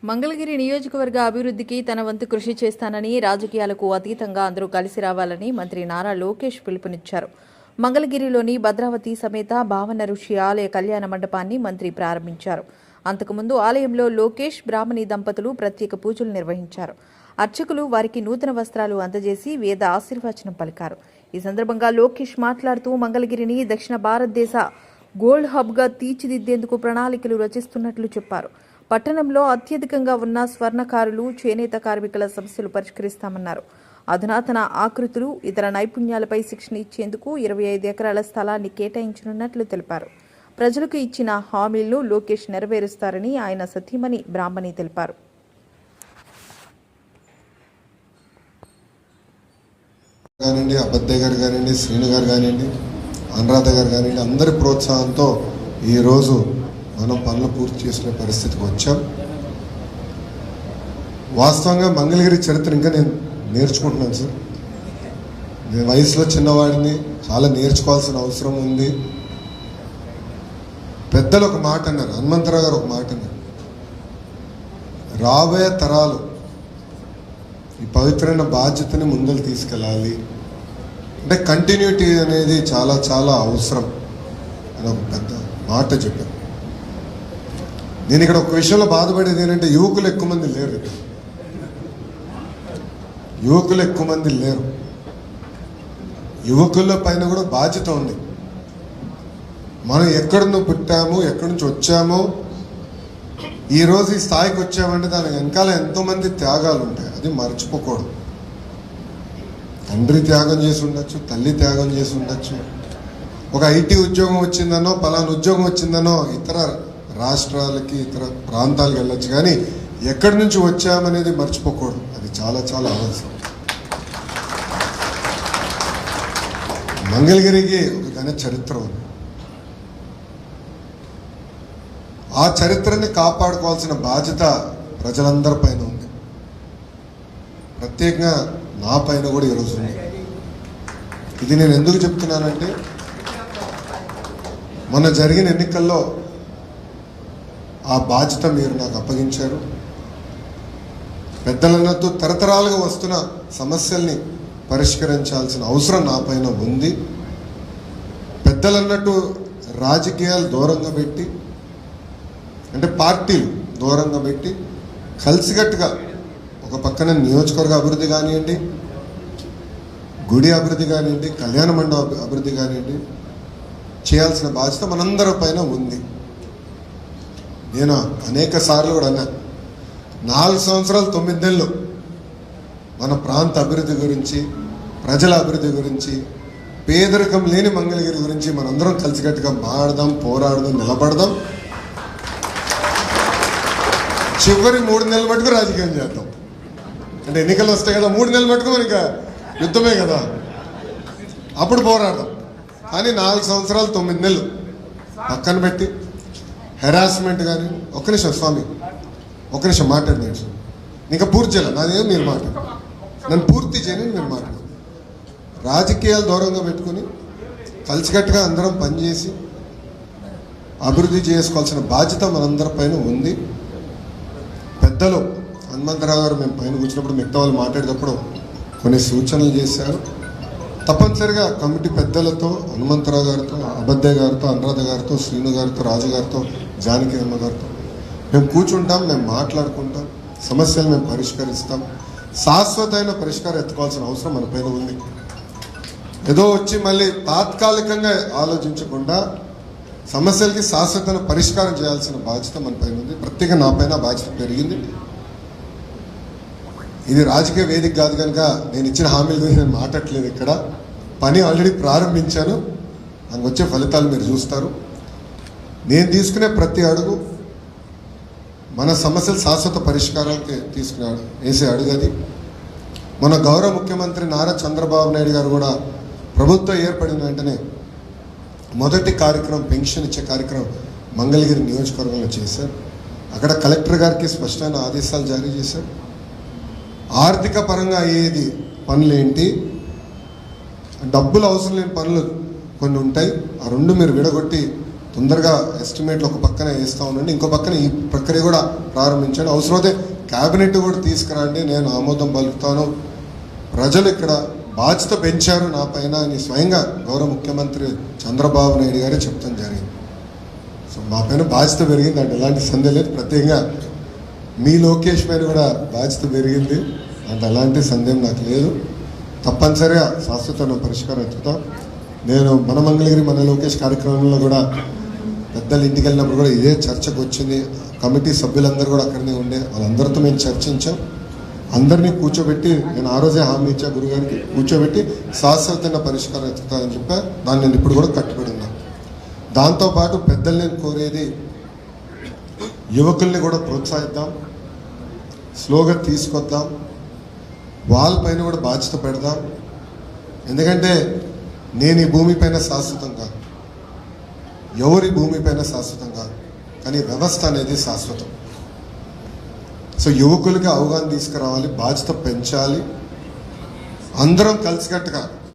మంగళగిరి నియోజకవర్గ అభివృద్ధికి తన వంతు కృషి చేస్తానని, రాజకీయాలకు అతీతంగా అందరూ కలిసి రావాలని మంత్రి నారా లోకేష్ పిలుపునిచ్చారు. మంగళగిరిలోని భద్రావతి సమేత భావన ఋషి ఆలయ కళ్యాణ మండపాన్ని మంత్రి ప్రారంభించారు. అంతకుముందు ఆలయంలో లోకేష్, బ్రాహ్మణి దంపతులు ప్రత్యేక పూజలు నిర్వహించారు. అర్చకులు వారికి నూతన వస్త్రాలు అందజేసి వేద ఆశీర్వచనం పలికారు. ఈ సందర్భంగా లోకేష్ మాట్లాడుతూ మంగళగిరిని దక్షిణ భారతదేశ గోల్డ్ హబ్గా తీర్చిదిద్దేందుకు ప్రణాళికలు రచిస్తున్నట్లు చెప్పారు. పట్టణంలో అత్యధికంగా ఉన్న స్వర్ణకారులు, చేనేత కార్మికుల సమస్యలు పరిష్కరిస్తామన్నారు. అధునాతన ఆకృతులు, ఇతర నైపుణ్యాలపై శిక్షణ ఇచ్చేందుకు 25 ఎకరాల స్థలాన్ని కేటాయించనున్నట్లు తెలిపారు. ప్రజలకు ఇచ్చిన హామీలను లోకేష్ నెరవేరుస్తారని ఆయన సతీమణి బ్రాహ్మణి తెలిపారు. అబద్దయ్య గారు కానివ్వండి, శ్రీను గారు కానివ్వండి, అనురాధ గారు కానివ్వండి, అందరి ప్రోత్సాహంతో ఈరోజు మనం పనులు పూర్తి చేసుకునే పరిస్థితికి వచ్చాం. వాస్తవంగా మంగళగిరి చరిత్ర ఇంకా నేను నేర్చుకుంటున్నాను సార్. నేను వయసులో చిన్నవాడిని, చాలా నేర్చుకోవాల్సిన అవసరం ఉంది. పెద్దలు ఒక మాట అన్నారు, హనుమంతరావు గారు ఒక మాట అన్నారు, రాబోయే తరాలు ఈ పవిత్రమైన బాధ్యతని ముందుకు తీసుకెళ్ళాలి అంటే కంటిన్యూటీ అనేది చాలా చాలా అవసరం అని ఒక పెద్ద మాట చెప్పారు. నేను ఇక్కడ ఒక విషయంలో బాధపడేది ఏంటంటే యువకులు ఎక్కువ మంది లేరు. యువకుల పైన కూడా బాధ్యత ఉంది. మనం ఎక్కడి పుట్టాము, ఎక్కడి నుంచి వచ్చామో, ఈరోజు ఈ స్థాయికి వచ్చామంటే దాని వెనకాల ఎంతోమంది త్యాగాలు ఉంటాయి. అది మర్చిపోకూడదు. తండ్రి త్యాగం చేసి ఉండొచ్చు, తల్లి త్యాగం చేసి ఉండొచ్చు, ఒక ఐటీ ఉద్యోగం వచ్చిందనో, పలానా ఉద్యోగం వచ్చిందనో ఇతర రాష్ట్రాలకి, ఇతర ప్రాంతాలకు వెళ్ళొచ్చు, కానీ ఎక్కడి నుంచి వచ్చామనేది మర్చిపోకూడదు. అది చాలా చాలా అవసరం. మంగళగిరికి ఒక ఘన చరిత్ర ఉంది. ఆ చరిత్రని కాపాడుకోవాల్సిన బాధ్యత ప్రజలందరి పైన ఉంది. ప్రత్యేకంగా నా పైన కూడా ఈరోజు ఉంది. ఇది నేను ఎందుకు చెప్తున్నానంటే, మొన్న జరిగిన ఎన్నికల్లో ఆ బాధ్యత మీరు నాకు అప్పగించారు. పెద్దలన్నట్టు తరతరాలుగా వస్తున్న సమస్యల్ని పరిష్కరించాల్సిన అవసరం నా పైన ఉంది. పెద్దలన్నట్టు రాజకీయాలు దూరంగా పెట్టి, అంటే పార్టీలు దూరంగా పెట్టి, కలిసికట్టుగా ఒక పక్కన నియోజకవర్గ అభివృద్ధి కానివ్వండి, గుడి అభివృద్ధి కానివ్వండి, కళ్యాణ మండప అభివృద్ధి కానివ్వండి, చేయాల్సిన బాధ్యత మనందరి పైన ఉంది. నేను అనేక సార్లు కూడా అన్నా, 4 సంవత్సరాలు 9 నెలలు మన ప్రాంత అభివృద్ధి గురించి, ప్రజల అభివృద్ధి గురించి, పేదరికం లేని మంగళగిరి గురించి మనందరం కలిసికట్టుగా మాడదాం, పోరాడదాం, నిలబడదాం. చివరి 3 నెలల మటుకు రాజకీయం చేద్దాం. అంటే ఎన్నికలు వస్తాయి కదా, 3 నెలల మటుకు మనకి యుద్ధమే కదా, అప్పుడు పోరాడదాం. కానీ 4 సంవత్సరాలు 9 నెలలు పక్కన పెట్టి హెరాస్మెంట్ కానీ, ఒక్క నిమిషం స్వామి, ఒక్క నిమిషం మాట్లాడి, ఇంకా పూర్తి చేయాలి. నాదేం మీరు మాట్లాడు, నన్ను పూర్తి చేయని మీరు మాట్లాడు. రాజకీయాలు దూరంగా పెట్టుకుని కలిసికట్టుగా అందరం పనిచేసి అభివృద్ధి చేసుకోవాల్సిన బాధ్యత మనందరి పైన ఉంది. పెద్దలు హనుమంతరావు గారు మేము పైన కూర్చున్నప్పుడు మిగతా వాళ్ళు మాట్లాడేటప్పుడు కొన్ని సూచనలు చేశారు. తప్పనిసరిగా కమిటీ పెద్దలతో, హనుమంతరావు గారితో, అబద్దయ్య గారితో, అనురాధ గారితో, శ్రీను గారితో, రాజు గారితో, జానకి అమ్మ గారితో మేము కూర్చుంటాం, మేము మాట్లాడుకుంటాం, సమస్యలు మేము పరిష్కరిస్తాం. శాశ్వతమైన పరిష్కారం ఎత్తుకోవాల్సిన అవసరం మన పైన ఉంది. ఏదో వచ్చి మళ్ళీ తాత్కాలికంగా ఆలోచించకుండా సమస్యలకి శాశ్వతమైన పరిష్కారం చేయాల్సిన బాధ్యత మన పైన ఉంది. ప్రత్యేకంగా నా పైన బాధ్యత పెరిగింది. ఇది రాజకీయ వేదిక కాదు కనుక నేను ఇచ్చిన హామీల గురించి నేను మాట్లాడలేదు. ఇక్కడ పని ఆల్రెడీ ప్రారంభించాను, దానికి వచ్చే ఫలితాలు మీరు చూస్తారు. నేను తీసుకునే ప్రతి అడుగు మన సమస్యలు శాశ్వత పరిష్కారానికి వేసే అడుగు అది. మన గౌరవ ముఖ్యమంత్రి నారా చంద్రబాబు నాయుడు గారు కూడా ప్రభుత్వం ఏర్పడిన వెంటనే మొదటి కార్యక్రమం పెన్షన్ ఇచ్చే కార్యక్రమం మంగళగిరి నియోజకవర్గంలో చేశారు. అక్కడ కలెక్టర్ గారికి స్పష్టమైన ఆదేశాలు జారీ చేశారు. ఆర్థిక పరంగా అయ్యేది పనులు ఏంటి, డబ్బులు అవసరం లేని పనులు కొన్ని ఉంటాయి, ఆ రెండు మీరు విడగొట్టి తొందరగా ఎస్టిమేట్లు ఒక పక్కన వేస్తూ ఉండండి, ఇంకో పక్కన ఈ ప్రక్రియ కూడా ప్రారంభించండి. అవసరమైతే క్యాబినెట్ కూడా తీసుకురండి, నేను ఆమోదం పలుకుతాను. ప్రజలు ఇక్కడ బాధ్యత పెంచారు నా పైన అని స్వయంగా గౌరవ ముఖ్యమంత్రి చంద్రబాబు నాయుడు గారే చెప్తాం జరిగింది. సో మా పైన బాధ్యత పెరిగింది అంటే ఎలాంటి సందేహం లేదు. ప్రత్యేకంగా మీ లోకేష్ పైన కూడా బాధ్యత పెరిగింది అంటే ఎలాంటి సందేహం నాకు లేదు. తప్పనిసరిగా శాశ్వతమైన పరిష్కారం ఎత్తుతాం. నేను మన మంగళగిరి మన లోకేష్ కార్యక్రమంలో కూడా పెద్దలు ఇంటికి వెళ్ళినప్పుడు కూడా ఇదే చర్చకు వచ్చింది. కమిటీ సభ్యులందరూ కూడా అక్కడనే ఉండే, వాళ్ళందరితో మేము చర్చించాం. అందరినీ కూర్చోబెట్టి నేను ఆ రోజే హామీ ఇచ్చా గురుగారికి, కూర్చోబెట్టి శాశ్వతమైన పరిష్కారం ఎత్తుతానని చెప్పా. దాన్ని నేను ఇప్పుడు కూడా కట్టుబడి ఉన్నాను. దాంతోపాటు పెద్దలు నేను కోరేది, యువకుల్ని కూడా ప్రోత్సహిద్దాం, స్లోగా తీసుకొద్దాం, వాళ్ళపైన కూడా బాధ్యత పెడదాం. ఎందుకంటే నేను ఈ భూమిపైన శాశ్వతం కాదు, ఎవరి భూమిపైన శాశ్వతం కాదు, కానీ వ్యవస్థ అనేది శాశ్వతం. సో యువకులకి అవగాహన తీసుకురావాలి, బాధ్యత పెంచాలి, అందరం కలిసికట్టుగా